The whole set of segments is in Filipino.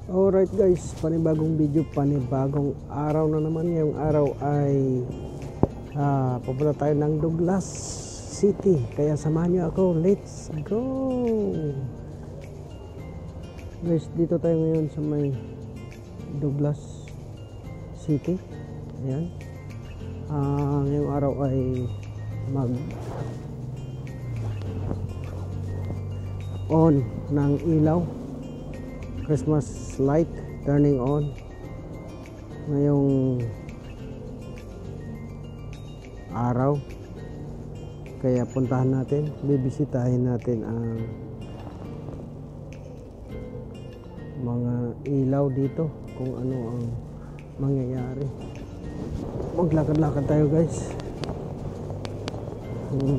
Alright guys, panibagong video, panibagong araw na naman. Ngayong araw ay pupunta tayo ng Douglas City. Kaya samahan nyo ako, let's go guys. Dito tayo ngayon sa may Douglas City. Ayan, ngayong araw ay mag on ng ilaw, Christmas light turning on ngayong araw. Kaya puntahan natin, bibisitahin natin ang mga ilaw dito, kung ano ang mangyayari. Maglakad-lakad tayo guys.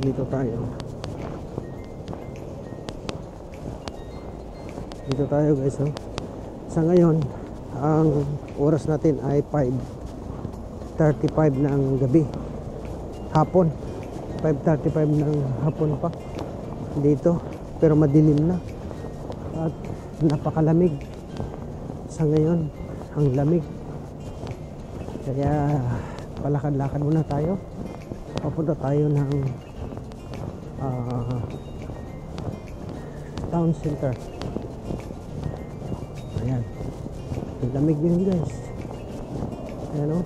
Dito tayo guys, oh. Sa ngayon ang oras natin ay 5:35 ng gabi, hapon. 5:35 ng hapon pa dito, pero madilim na at napakalamig sa ngayon. Ang lamig, kaya palakad-lakad muna tayo. Papunta tayo ng town center. Ayan, ang lamig din guys. Ayan, oh,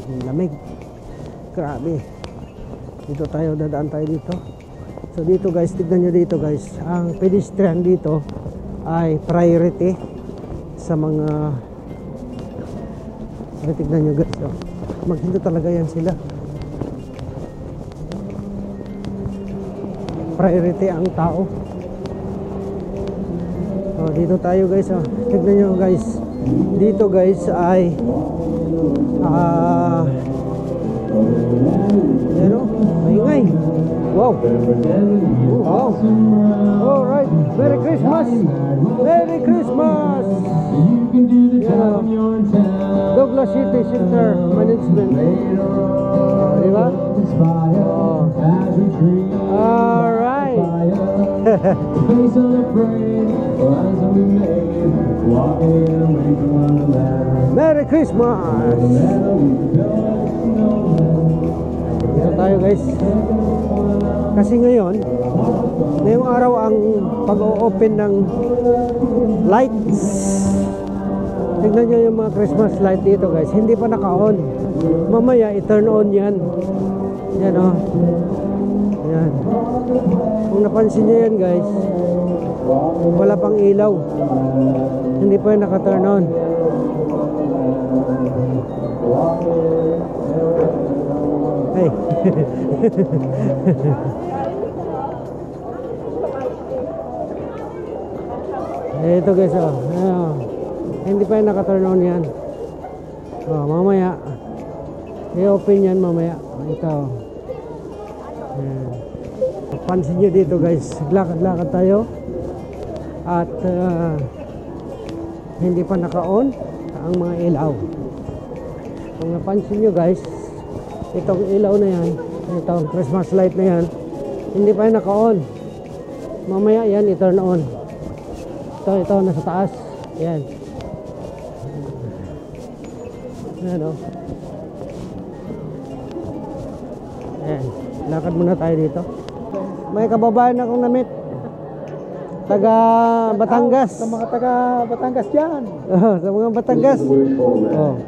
ang lamig, grabe. Dito tayo, dadaan tayo dito. So dito guys, tignan nyo dito guys, ang pedestrian dito ay priority sa mga, tignan nyo guys, oh. Maghinto talaga yan sila, priority ang tao. So dito tayo guys, oh. Tignan nyo guys, dito guys ay yan, oh, maingay. Wow, wow. Alright, Merry Christmas, Merry Christmas. Yeah. Douglas City Center Management, diba? Oh. Alright. Merry Christmas. Dito tayo guys, kasi ngayong araw ang pag-o-open ng lights. Tignan nyo yung mga Christmas light dito guys, hindi pa naka-on. Mamaya i-turn on yan. Yan, oh. Yan, kung napansin nyo yan guys, wala pang ilaw, hindi pa yung naka-turn on. Hey. Ito guys, oh. Hindi pa yung naka-turn on yan. Oh, mamaya i-open yan mamaya. Ito. Ayan. Pansin nyo dito guys, lakad-lakad tayo at hindi pa naka-on ang mga ilaw. Kung napansin nyo guys, itong ilaw na yan, itong Christmas light na yan, hindi pa yan naka-on. Mamaya yan i-turn on. Ito nasa taas. Yan. Ayan, oh. Ayan, lakad muna tayo dito. May kababayan akong namit, taga Batangas. Sa mga taga Batangas dyan. Sa mga Batangas. Oh.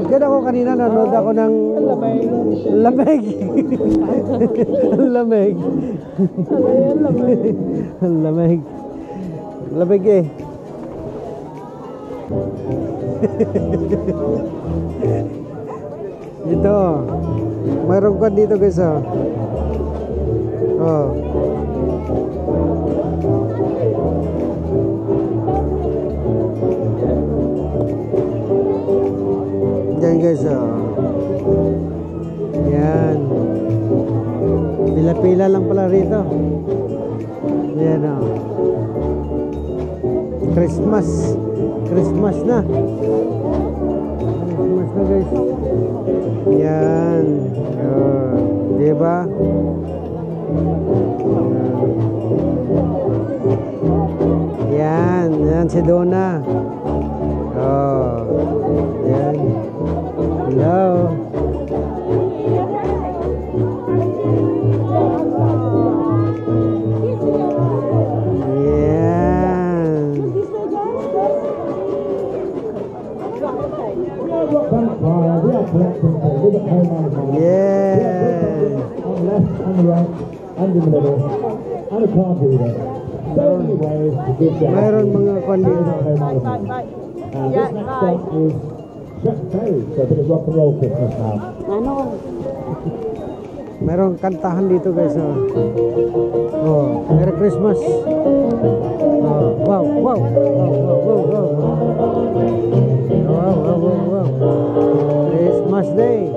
Diyan ako kanina, nanood ako ng lamig. Lamig. Lamig. Lamig eh. Dito, mayroon ka dito guys, oh. Oh. Yan guys, oh. Yan. Pila-pila lang pala rito. Yan, oh. Christmas na. Christmas na guys. Yan. Oh. Diba? Yan. Yan si Donna. Oh, yan. Hello. Mayroon mga kondito. Mayroong kantahan dito guys. Oh, Merry Christmas. Oh, wow. Wow. Christmas Day.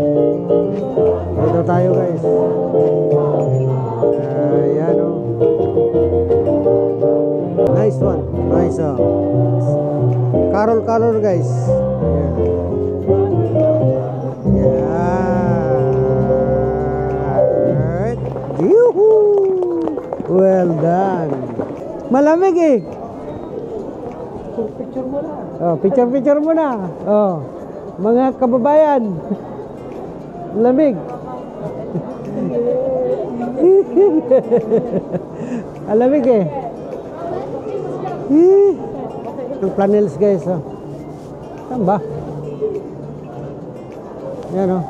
Ito tayo guys. Ayan o. Nice one. Nice oh. Carol guys. Right. Yoo-hoo. Well done. Malamig eh. Picture mo na. Oh, picture mo na. Oh. Mga kababayan. Lamig. Alamig eh. Ang planels guys. Oh. Saan ba? Yan oh.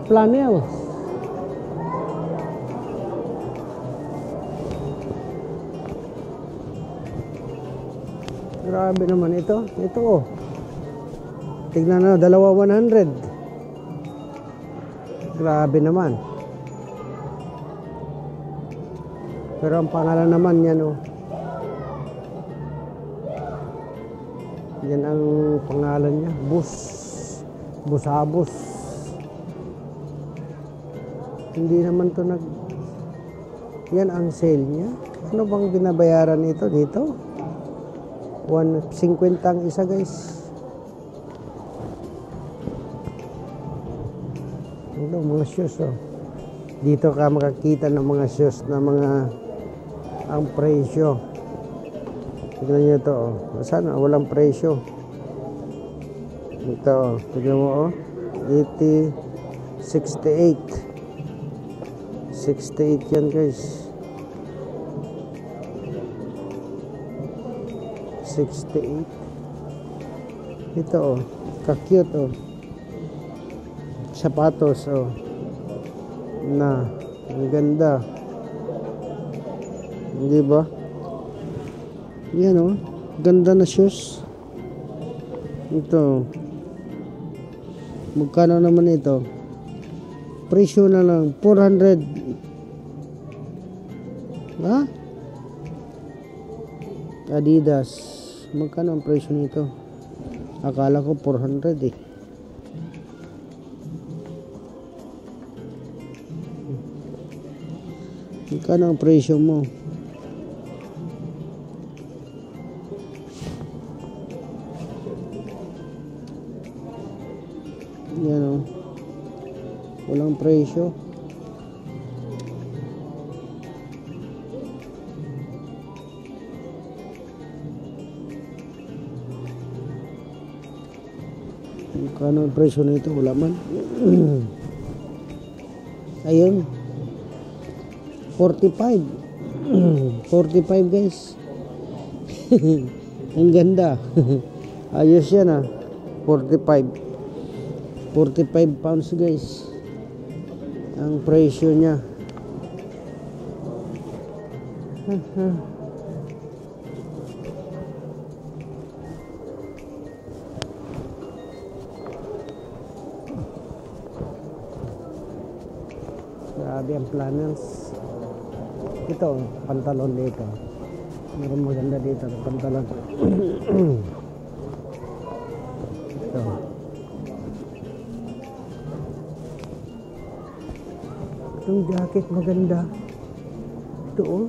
Planels. Grabe naman ito. Ito oh. Tignan na, dalawa 100. Grabe naman. Pero ang pangalan naman yan oh. Yan ang pangalan niya. Busabos. Hindi naman to yan ang sale niya. Ano bang binabayaran ito dito? 150 ang isa guys. Ito mga shoes oh. Dito ka makakita ng mga shoes na mga ang presyo. Tignan nyo ito oh. Sana walang presyo. Ito oh. Tignan mo oh. 68 yan guys. 68. Ito oh. Ka-cute oh. Sapatos oh. Na ang ganda. Hindi ba? Yan oh. Ganda na shoes. Ito. Magkano naman ito? Presyo na lang 400. Ha? Adidas. Magkano ang presyo nito? Akala ko 400 eh. Magkano ang presyo mo? Yan o. Walang presyo. Magkano ang presyo nito? Wala man. Ayun. 45 guys. Ang ganda. Ayos yan ah. 45 pounds guys ang presyo niya. Grabe ang flannels. Ito, pantalon dito. Meron maganda dito ng pantalon. Ito. Itong jacket maganda. Ito oh.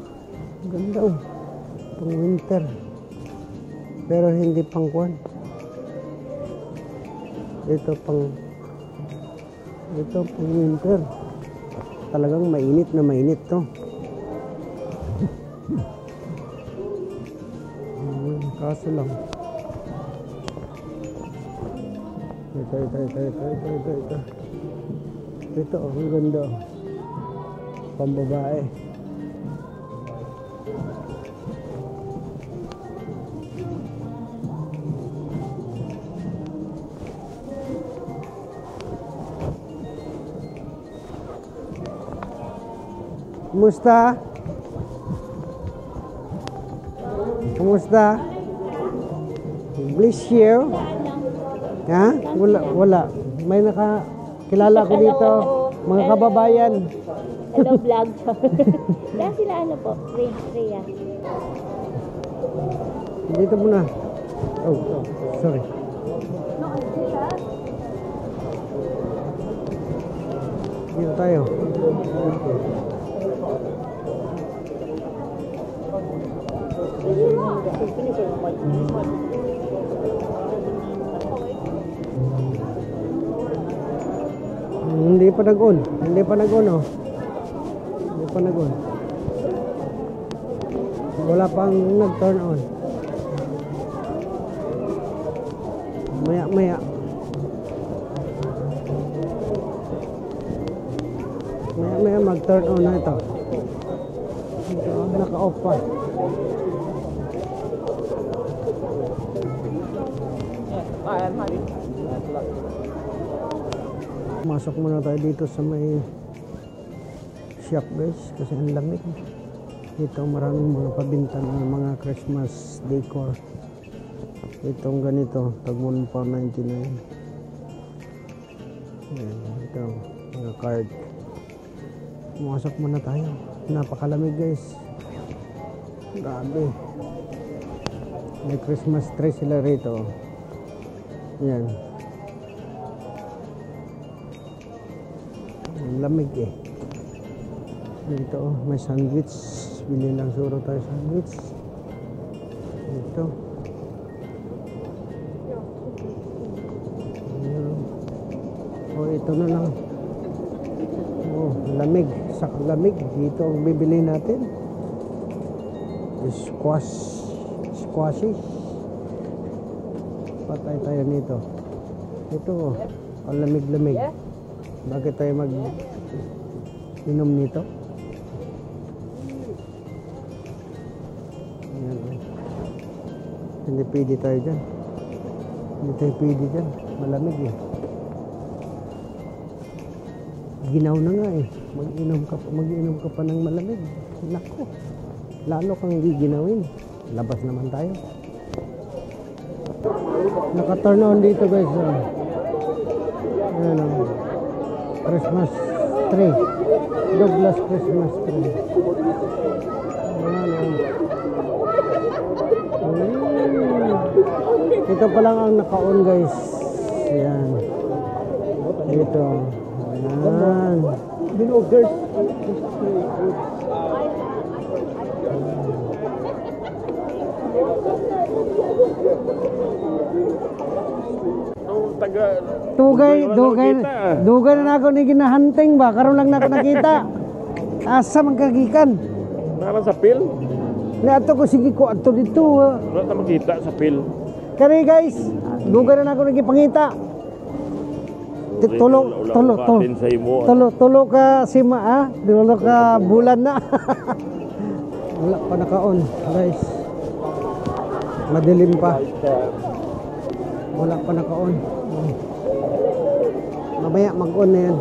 Maganda oh. Pang winter. Pero hindi pang kwan. Ito pang winter. Talagang mainit na mainit to. Kaso lang. Ito. Ito, ang ganda. Pambabae. Kumusta? Kumusta? Bless you. Ha? Wala. May nakakilala ko dito. Mga kababayan. Hello vlog. Kaya sila ano po? Rhea. Dito muna. Oh, sorry. Dito tayo. Hindi pa nag-on. Oh. Hindi pa nag-on. Wala pang nag-turn on. Maya. Maya mag-turn on na ito. Ito, naka-off pa. Masok muna tayo dito sa may shop guys kasi ang lamig. Dito maraming mga pabinta ng mga Christmas decor. Itong ganito, tag £1.99. Ito, mga card. Masok muna tayo. Napakalamig guys. Grabe. May Christmas tree sila rito. Yan. Lamig eh. Dito may sandwich. Bili lang siguro tayo sandwich. Dito. Oh, ito na lang. Oh, lamig. Sa lamig. Dito ang bibili natin. Squashy. Patay tayo nito. Ito oh. Ang lamig-lamig. Bakit tayo mag-inom nito? Ayan. Hindi pwede tayo dyan. Malamig eh. Ginaw na nga eh. Mag-inom ka pa ng malamig. Nako. Lalo kang giginawin. Labas naman tayo. Naka-turn on dito guys. Ayan o. Christmas tree. Douglas Christmas tree. Ayan o. Ito pa lang ang naka-on guys. Ayan. Dito. Ayan. Binogers. Dugay na ako ni ginahunting ba karon lang nako nakita. Asa man kagikan? Naman sa pil? Ni ato ko sige ko ato dito. Wala ta makita sa pil. Kani guys, dugay na ako nagipangita. Tulo ka sima ah, tulo ka bulan na. Wala pa naka-on guys. Madilim pa. Wala pa naka-on. Mamaya mag-on na yan.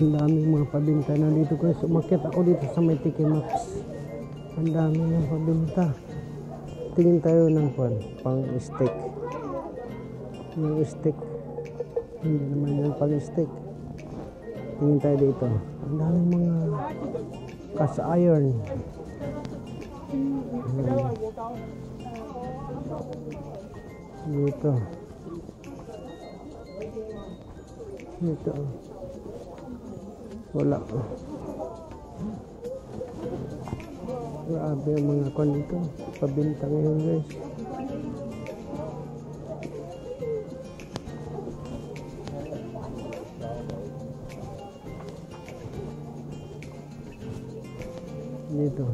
Ang daming mga pabinta na dito guys. Umakyat ako dito sa may Tiki Max. Ang dami ng pabinta. Tingin tayo ng pang steak. Yung steak. Hindi naman yung pang steak. Tingin tayo dito. Ang daming mga cast iron. Dito. Wala. Grabe ang mga kwan dito. Pabinta ngayon guys. Dito.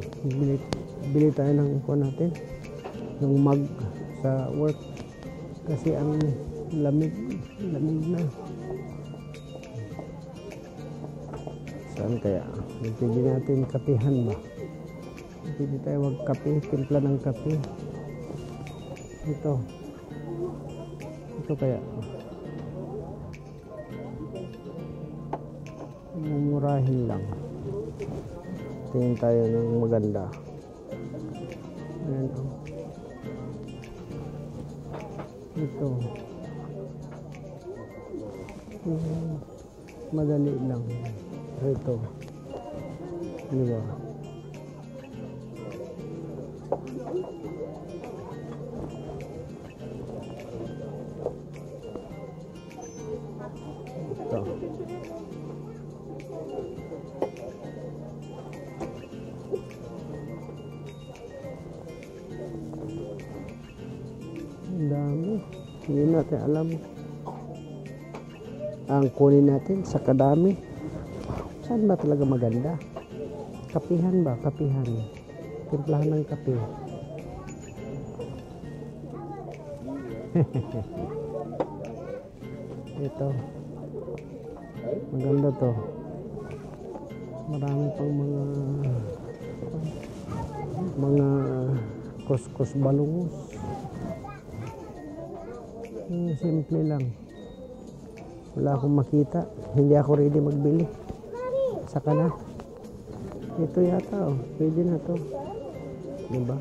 bibili tayo ng kuha natin, ng mug sa work kasi ang lamig na. Saan kaya? Pwede natin kapihan ba? Pwede tayo magkape, timpla ng kape. Ito kaya mumurahin lang. Tingin tayo ng maganda. Ayan, oh. Ito madali lang. Ito, di ba? Ito. Ang dami. Hindi natin alam ang kunin natin sa kadami. Saan ba talaga maganda? Kapihan ba? Kapihan. Timplahan ng kape. Ito. Maganda to. Marami pang mga kuskus balungos. Simple lang. Wala akong makita. Hindi ako ready magbili. Saka na. Ito yata, oh. Pwede na to. Diba?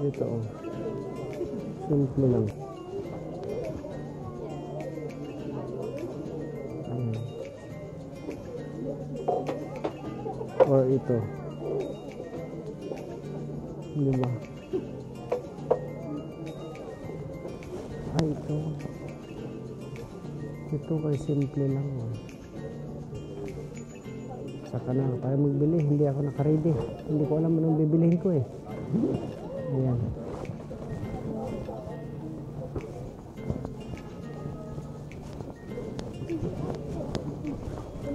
Ito, oh. Simple lang. Or ito. Diba? Ay, ito. Ito kay simple lang. Oh. Saka na tayo magbili. Hindi ako nakaready. Hindi ko alam anong bibilihin ko eh. Ayan.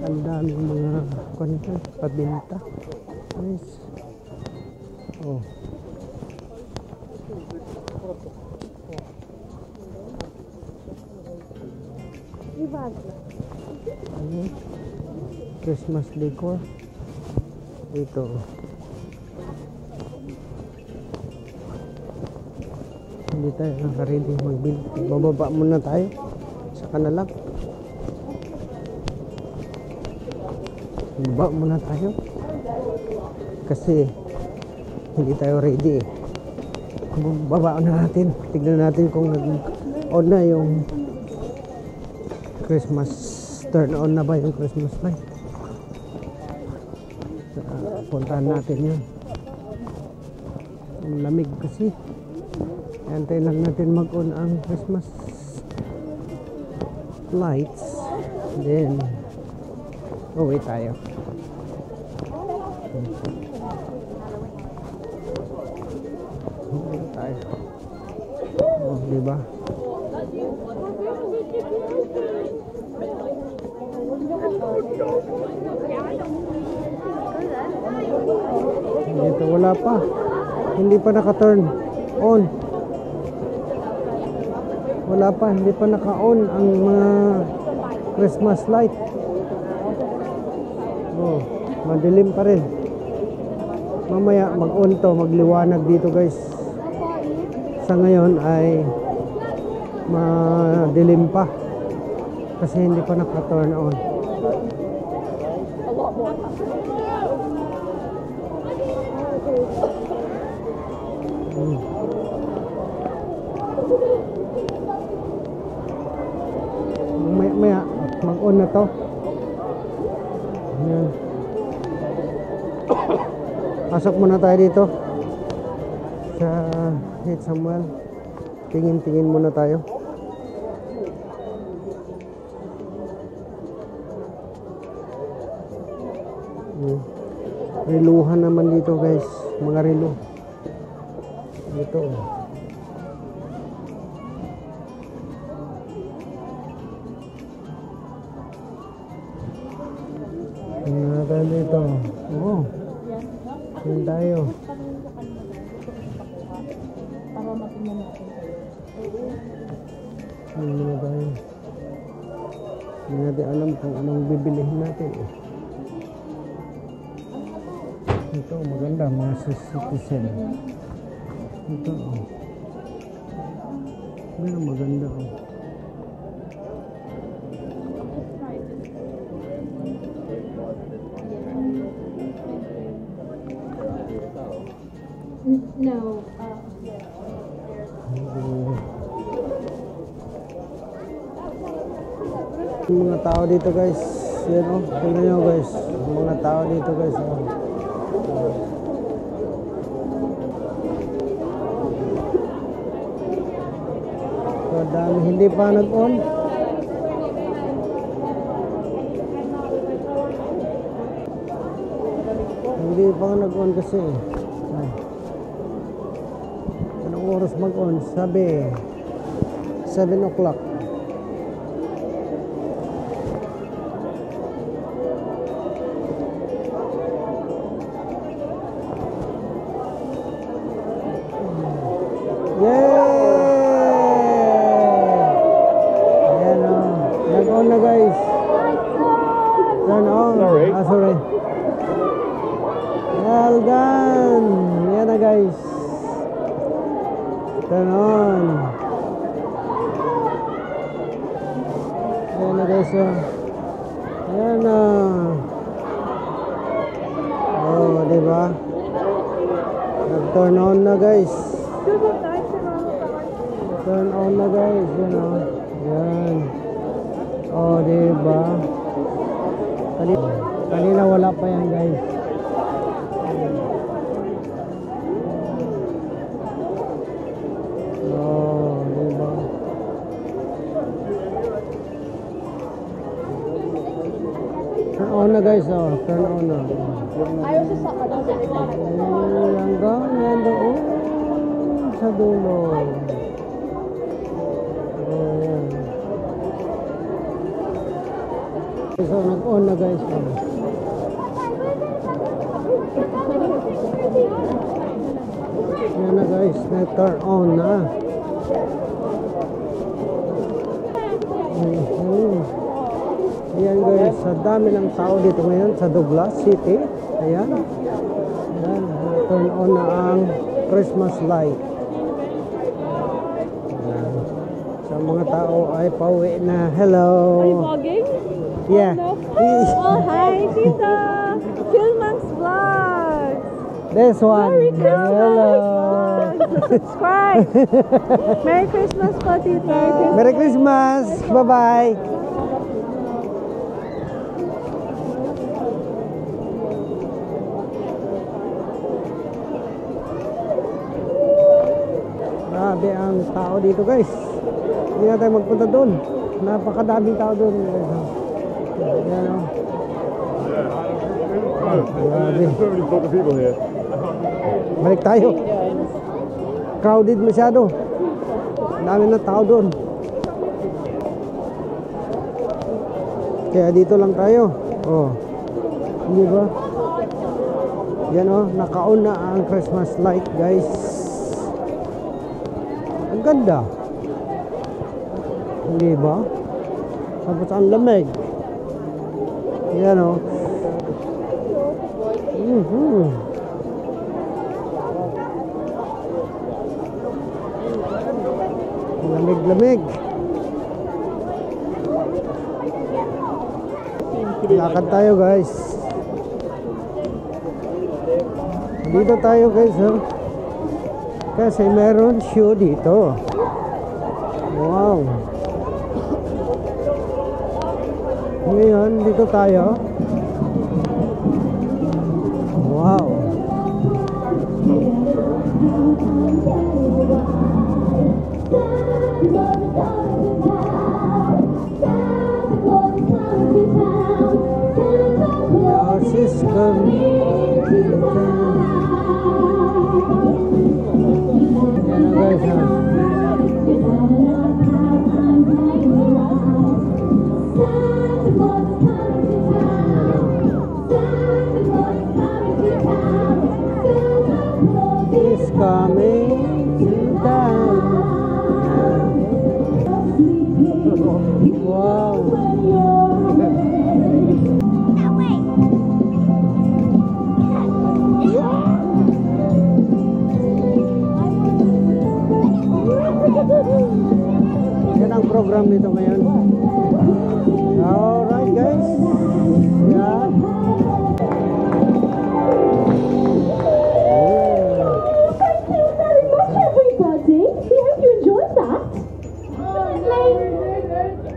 Ang daming mga content pabinta. Nice. Oh. Ano? Christmas decor. Ito. Hindi tayo nakaready magbili. Bababa muna tayo. Saka na lang. Bababa muna tayo. Kasi hindi tayo ready. Bababa na natin. Tignan natin kung nag-on na yung Christmas, turn on na ba yung Christmas light. Puntahan natin yun. Ang lamig kasi. Antayin lang natin mag-on ang Christmas lights. Then uwi tayo. Uwi tayo. Oh, diba? Dito wala pa. Hindi pa naka-turn on. Wala pa, hindi pa naka-on ang mga Christmas light. Oh, madilim pa rin. Mamaya mag-on to, magliwanag dito guys. Sa ngayon ay madilim pa. Kasi hindi pa naka-turn on. Maya mag-on na to. Ayan. Pasok muna tayo dito sa Hit Samuel. Tingin-tingin muna tayo. Reluhan naman dito guys, mga relo dito. Tingnan natin dito. Oo. Yan tayo. Para matingnan natin kayo. Tingnan na tayo. Hindi natin alam kung anong bibilihin natin. Ito maganda, mga citizen. Ito oh. Yan maganda oh. No. Yung mga tao dito guys, yan o, tingnan nyo guys, yung mga tao dito guys oh. So dami, hindi pa nag-on. Hindi pa nag-on kasi ay. Anong oras mag-on? Sabi 7 o'clock. Nag-on na guys. Turn on. Sorry. Sorry. Well done. Yan na guys. Turn on. Yan na guys. Oh. Yan na. Oh, diba? Nag-turn on na guys. Turn on na guys. Yan o. Yan. Oh, diba? Kanina wala pa yan guys. Oh, diba? Turn on na guys. Oh, turn on na. Ayaw siya sa Hanggang doon sa dulo. Ayan. So, nag-on na guys. Yan na guys, na-turn on na. Ayan guys, sa dami ng tao dito ngayon sa Douglas City. Ayan. Ayan, na-turn on na ang Christmas light. Ayan. Sa mga tao ay pauwi na. Hello. Are you vlogging? Yeah. Oh, hi, Tita! Philman's Vlogs! This one. Merry Christmas! Hello. Subscribe! Merry Christmas po, Tita! Merry Christmas. Bye-bye. Grabe ang tao dito guys. Hindi na tayo magpunta doon. Napakadaming tao doon. Ayan o. Grabe. There's so many sort of people here. Balik tayo. Crowded masyado. Ang dami na tao doon. Kaya dito lang tayo. Oh. Hindi ba? Yan o. Naka-on na ang Christmas light guys. Ang ganda. Hindi ba? Tapos ang lamig. Yan o. Lamig-lamig. Lakad tayo guys. Dito tayo guys oh. Kasi meron show dito. Wow. Ngayon dito tayo. Wow. Now she's coming. Yan na guys ha. Wow. Yan ang program nito ngayon. Alright guys. Yan. Everybody, we hope you enjoyed that.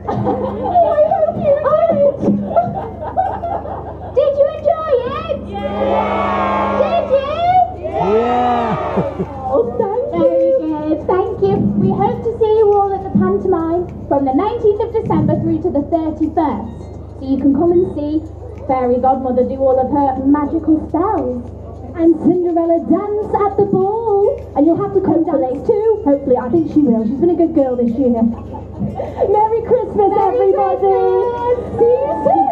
I hope you did. Did you enjoy it? Yeah. Did you? Yeah. Oh, thank you. Very good. Thank you. We hope to see you all at the pantomime from the 19th of December through to the 31st. So you can come and see Fairy Godmother do all of her magical spells. And Cinderella dance at the ball. And you'll have to come dance too. Hopefully, I think she will. She's been a good girl this year. Merry Christmas, everybody. See you soon.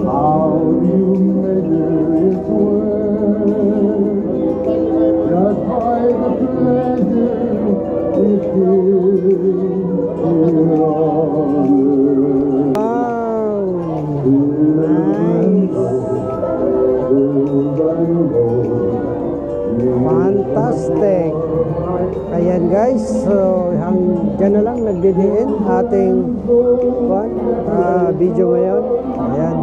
How you measure its worth, just by the pleasure it gives in honor. Fantastic. Ayan guys, so dyan na lang nagdidiin ating video ngayon. Ayan.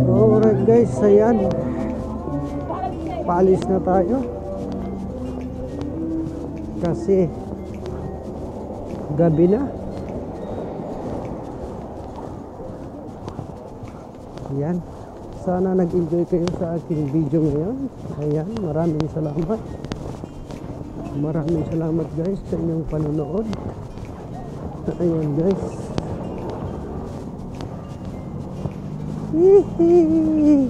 Alright guys, ayan. Paalis na tayo. Kasi gabi na. Ayan. Sana nag-enjoy kayo sa aking video ngayon. Ayan, maraming salamat. Maraming salamat guys sa inyong panonood. Ayan guys. Hihi.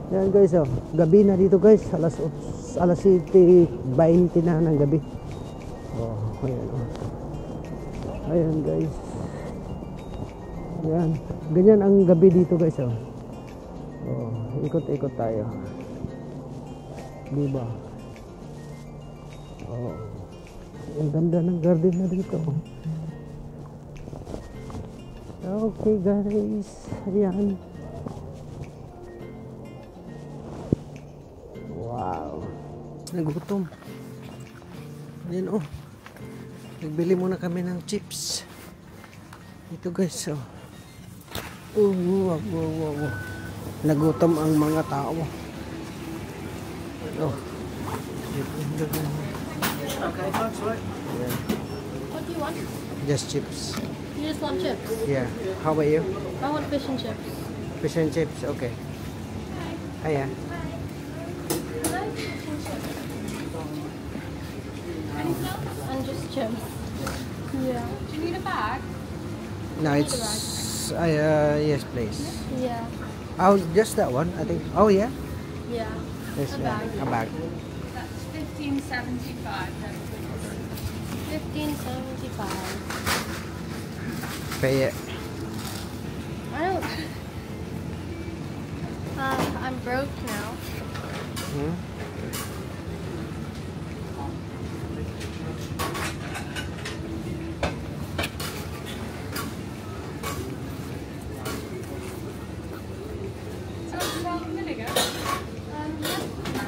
Ayan guys, oh. Gabi na dito guys. Alas 7:20 na ng gabi. Oh, ayan oh. Ayan guys. Ayan. Ganyan ang gabi dito guys, oh. Oh, ikot-ikot tayo. Diba? Oh. Ang ganda ng garden na dito. Okay guys. Ayan. Wow. Nagutom. Ayan oh. Nagbili muna kami ng chips. Ito guys oh. Wow. Nagutom ang mga tao. Ano? Okay, thanks, right? Yeah. What do you want? Just chips. You just want chips? Yeah. How about you? I want fish and chips. Fish and chips. Okay. Ayan. And just chips. Yeah. Do you need a bag? No, it's... yes, please. Yeah. Oh, just that one, I think. Oh, yeah? Yeah. Yes, A bag. A bag. That's $15.75. $15.75. Pay it. I don't. I'm broke now. Hmm?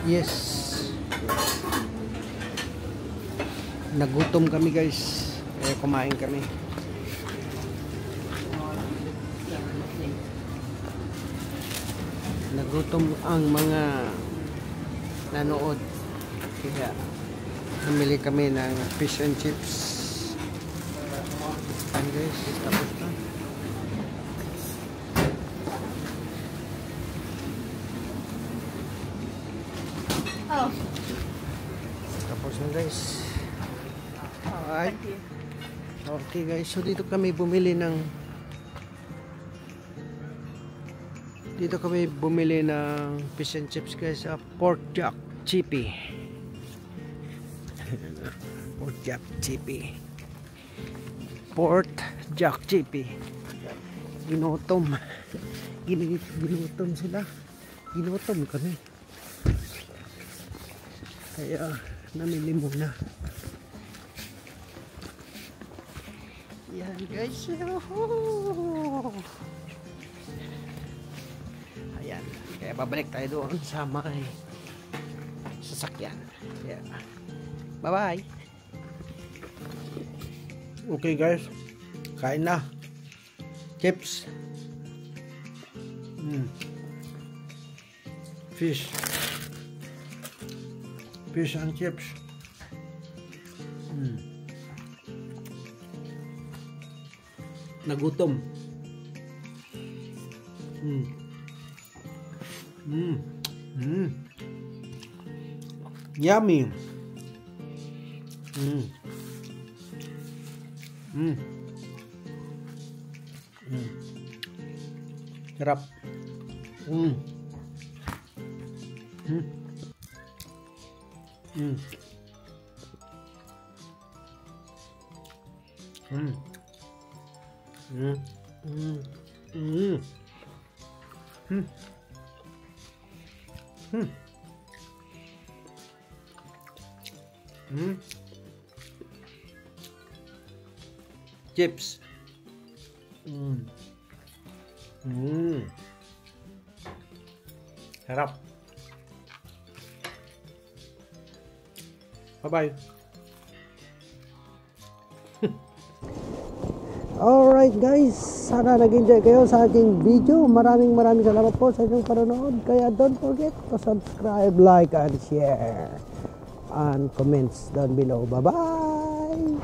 Yes. Nagutom kami guys. Kaya kumain kami. Nagutom ang mga nanood. Kaya namili kami ng fish and chips. Ayan guys, tapos na. Oh. Tapos na guys. Alright. Okay guys, so dito kami bumili ng fish and chips guys sa Pork Jack Chippy. Pork Jack Chippy. Pork Jack Chippy. Ginutom. Ginutom sila. Ginutom kami. Kaya namili muna. Yan guys. Ayan. Kaya babalik tayo doon sa may sasakyan. Yeah. Bye-bye. Okay guys. Kain na. Chips. Fish. Fish and chips. Nagutom. Yummy. Sarap. Chips. Sarap. Bye-bye. Alright guys, sana nag-enjoy kayo sa aking video. Maraming salamat po sa inyong panonood. Kaya don't forget to subscribe, like, and share. And comments down below. Bye-bye.